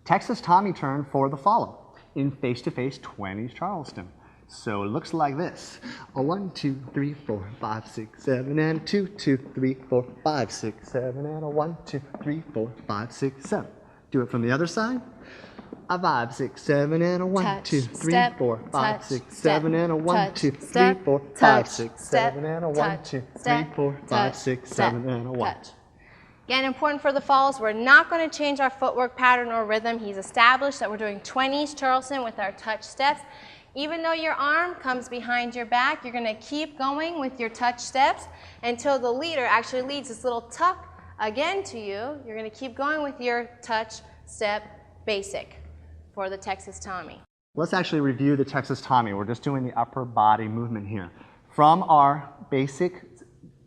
Texas Tommy turn for the follow in face-to-face 20s Charleston. So it looks like this. A 1, 2, 3, 4, 5, 6, 7, and a 2, 2, 3, 4, 5, 6, 7, and a 1, 2, 3, 4, 5, 6, 7. Do it from the other side. A 5, 6, 7, and a 1, 2, 3, 4, 5, 6, 7, and a 1, 2, 3, 4, 5, 6, 7, and a 1, 2, 3, 4, 5, 6, 7, and a 1. Again, important for the falls, we're not going to change our footwork pattern or rhythm. He's established that we're doing 20s Charleston with our touch steps. Even though your arm comes behind your back, you're going to keep going with your touch steps until the leader actually leads this little tuck again to you. You're going to keep going with your touch step basic for the Texas Tommy. Let's actually review the Texas Tommy. We're just doing the upper body movement here. From our basic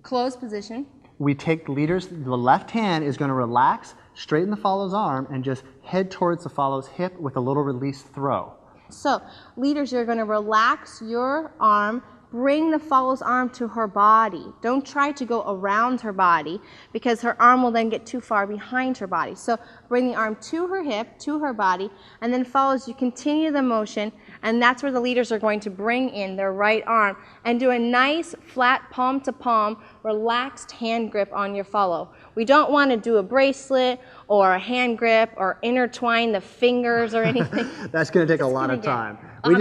closed position, we take leaders, the left hand is going to relax, straighten the follow's arm, and just head towards the follow's hip with a little release throw. So, leaders, you're going to relax your arm, bring the follow's arm to her body. Don't try to go around her body because her arm will then get too far behind her body. So, bring the arm to her hip, to her body, and then follows, you continue the motion, and that's where the leaders are going to bring in their right arm and do a nice flat palm to palm, relaxed hand grip on your follow. We don't want to do a bracelet or a hand grip or intertwine the fingers or anything. That's going to take a lot of time. We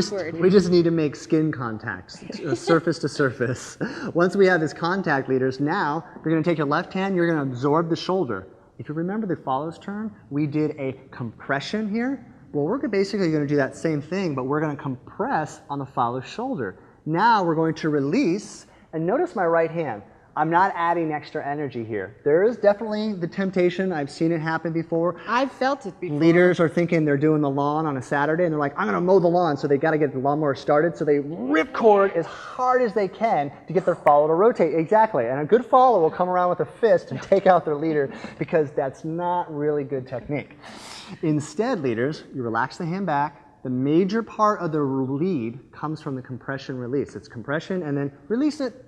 just need to make skin contact, surface to surface. Once we have this contact, leaders, now you're going to take your left hand, you're going to absorb the shoulder. If you remember the follows turn, we did a compression here. Well, we're basically going to do that same thing, but we're going to compress on the follow's shoulder. Now we're going to release, and notice my right hand. I'm not adding extra energy here. There is definitely the temptation. I've seen it happen before. I've felt it before. Leaders are thinking they're doing the lawn on a Saturday, and they're like, I'm going to mow the lawn, so they got to get the lawnmower started. So they rip cord as hard as they can to get their follow to rotate. Exactly. And a good follow will come around with a fist and take out their leader because that's not really good technique. Instead, leaders, you relax the hand back. The major part of the lead comes from the compression release. It's compression and then release it.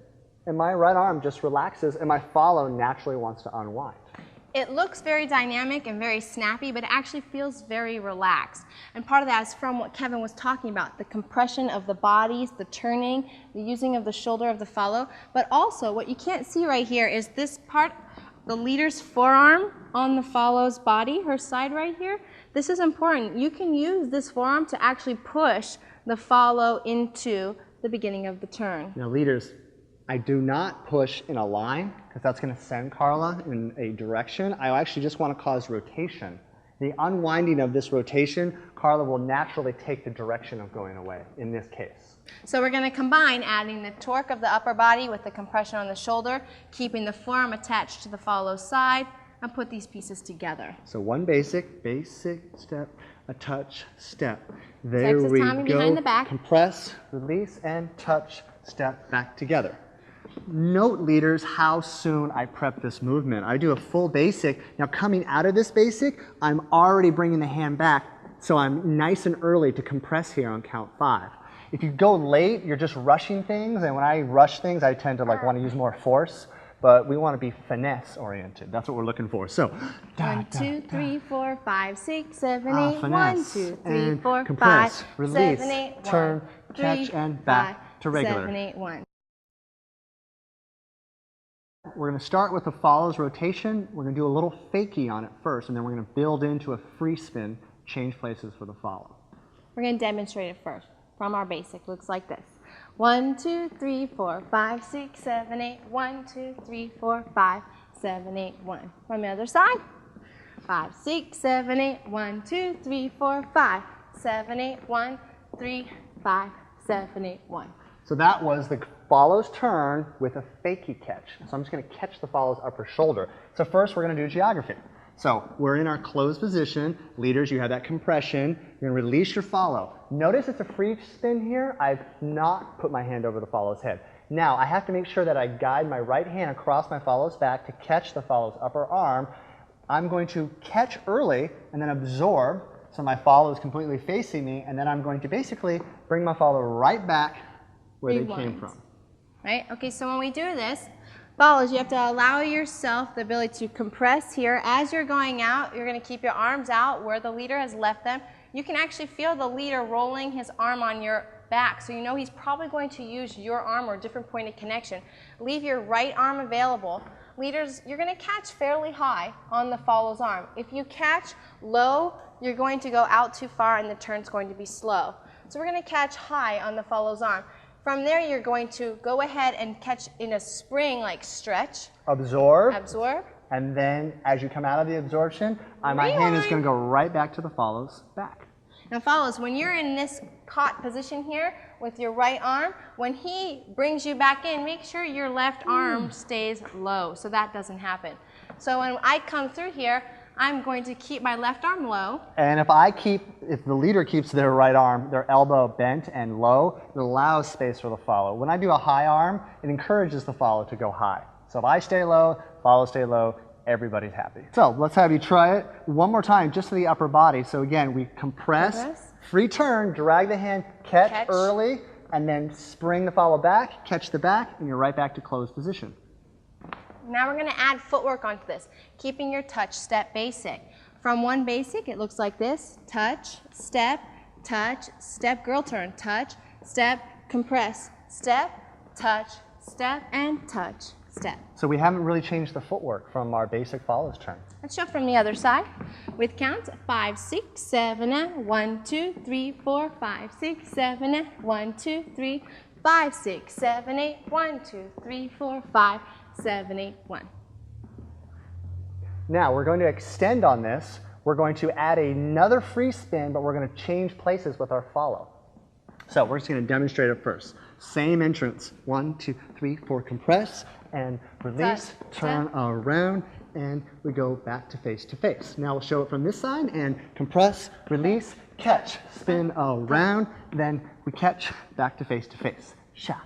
And my right arm just relaxes, and my follow naturally wants to unwind. It looks very dynamic and very snappy, but it actually feels very relaxed. And part of that is from what Kevin was talking about, the compression of the bodies, the turning, the using of the shoulder of the follow. But also, what you can't see right here is this part, the leader's forearm on the follow's body, her side right here. This is important. You can use this forearm to actually push the follow into the beginning of the turn. Now, leaders, I do not push in a line because that's going to send Carla in a direction. I actually just want to cause rotation. The unwinding of this rotation, Carla will naturally take the direction of going away in this case. So we're going to combine adding the torque of the upper body with the compression on the shoulder, keeping the forearm attached to the follow's side, and put these pieces together. So one basic step, a touch, step. There Texas we Tommy go. behind the back. Compress, release, and touch, step back together. Note, leaders, how soon I prep this movement. I do a full basic. Now, coming out of this basic, I'm already bringing the hand back, so I'm nice and early to compress here on count 5. If you go late, you're just rushing things, and when I rush things, I tend to want to use more force, but we want to be finesse-oriented. That's what we're looking for. So, 1, 2, 3, 4, 5, 6, 7, 8. 1, 2, 3, 4, compress, 5, release, 7, 8, 1, turn, 3, catch, and back 5, to regular. 7, 8, 1. We're going to start with the follows rotation. We're going to do a little fakie on it first, and then we're going to build into a free spin, change places for the follow. We're going to demonstrate it first from our basic. Looks like this. 1, 2, 3, 4, 5, 6, 7, 8. 1, 2, 3, 4, 5, 7, 8, 1. From the other side. 5, 6, 7, 8. 1, 2, 3, 4, 5, 7, 8. 1, 3, 5, 7, 8, 1. So that was the follows turn with a fakie catch. So I'm just going to catch the follow's upper shoulder. So first we're going to do geography. So we're in our closed position. Leaders, you have that compression. You're going to release your follow. Notice it's a free spin here. I've not put my hand over the follow's head. Now I have to make sure that I guide my right hand across my follow's back to catch the follow's upper arm. I'm going to catch early and then absorb so my follow is completely facing me, and then I'm going to basically bring my follow right back where they came from. Right? Okay, so when we do this, Follows, you have to allow yourself the ability to compress here. As you're going out, you're going to keep your arms out where the leader has left them. You can actually feel the leader rolling his arm on your back, so you know he's probably going to use your arm or a different point of connection. Leave your right arm available. Leaders, you're going to catch fairly high on the follow's arm. If you catch low, you're going to go out too far and the turn's going to be slow. So we're going to catch high on the follow's arm. From there, you're going to go ahead and catch in a spring, like stretch. Absorb. Absorb. And then as you come out of the absorption, my hand is going to go right back to the follow's back. Now follows, when you're in this caught position here with your right arm, when he brings you back in, make sure your left arm stays low so that doesn't happen. So when I come through here, I'm going to keep my left arm low. And if the leader keeps their right arm, their elbow bent and low, it allows space for the follow. When I do a high arm, it encourages the follow to go high. So if I stay low, follow stay low, everybody's happy. So let's have you try it one more time, just to the upper body. So again, we compress, free turn, drag the hand, catch early, and then spring the follow back, catch the back, and you're right back to closed position. Now we're going to add footwork onto this, keeping your touch step basic. From one basic, it looks like this: touch, step, girl turn, touch, step, compress, step, touch, step, and touch, step. So we haven't really changed the footwork from our basic follows turn. Let's show from the other side with counts 5, 6, 7, 1, 2, 3, 4, 5, 6, 7, 1, 2, 3, 5, 6, 7, 8, 1, 2, 3, 4, 5, 7, 8, 1. Now we're going to extend on this. We're going to add another free spin, but we're going to change places with our follow. So we're just going to demonstrate it first. Same entrance. 1, 2, 3, 4, compress and release, turn around, and we go back to face to face. Now we'll show it from this side and compress, release, catch, spin around, then we catch back to face to face. Sha.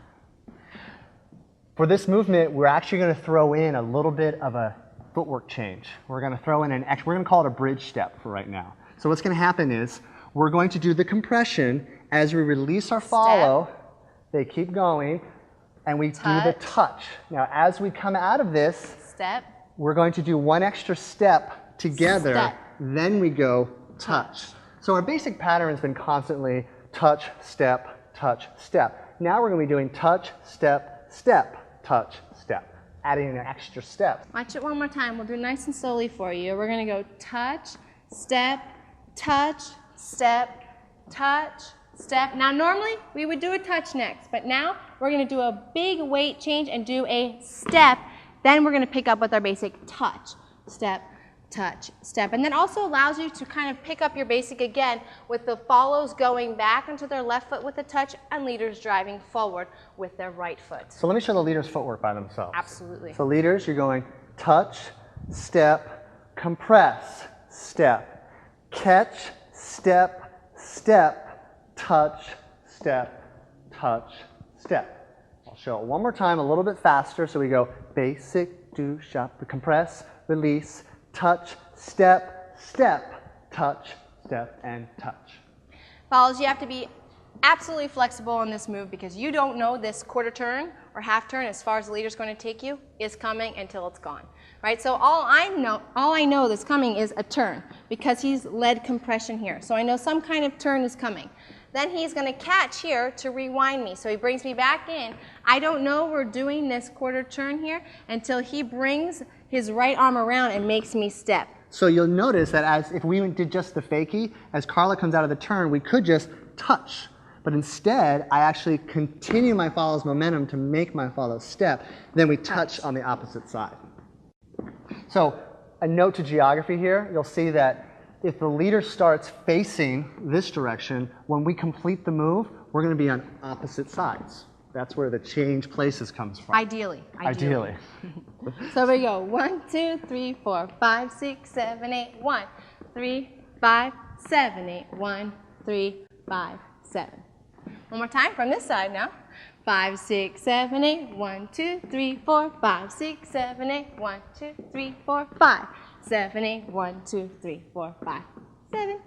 For this movement, we're actually going to throw in a little bit of a footwork change. We're going to throw in we're going to call it a bridge step for right now. So what's going to happen is we're going to do the compression as we release our follow. They keep going, and we do the touch. Now, as we come out of this, we're going to do one extra step together, then we go touch. So our basic pattern has been constantly touch, step, touch, step. Now we're going to be doing touch, step, step, touch, step, adding an extra step. Watch it one more time. We'll do it nice and slowly for you. We're going to go touch, step, touch, step, touch, step. Now normally we would do a touch next, but now we're going to do a big weight change and do a step. Then we're going to pick up with our basic touch, step, touch, step. And that also allows you to kind of pick up your basic again with the follows going back into their left foot with a touch and leaders driving forward with their right foot. So let me show the leaders' footwork by themselves. Absolutely. So leaders, you're going touch, step, compress, step, catch, step, step, touch, step, touch, step. I'll show it one more time a little bit faster. So we go basic, do, shop, compress, release, touch, step, step, touch, step, and touch. Follows, you have to be absolutely flexible in this move because you don't know this quarter turn or half turn as far as the leader's going to take you is coming until it's gone. Right? So all I know that's coming is a turn because he's led compression here. So I know some kind of turn is coming. Then he's going to catch here to rewind me. So he brings me back in. I don't know we're doing this quarter turn here until he brings his right arm around and makes me step. So you'll notice that if we did just the fakie, as Carla comes out of the turn, we could just touch. But instead, I actually continue my follow's momentum to make my follow step. Then we touch on the opposite side. So a note to geography here, you'll see that if the leader starts facing this direction, when we complete the move, we're going to be on opposite sides. That's where the change places comes from. Ideally. So we go 1, 2, 3, 4, 5, 6, 7, 8, 1, 3, 5, 7, 8, 1, 3, 5, 7. One more time from this side now. 5, 6, 7, 8, 1, 2, 3, 4, 5, 6, 7, 8, 1, 2, 3, 4, 5, 7, 8, 1, 2, 3, 4, 5, 7.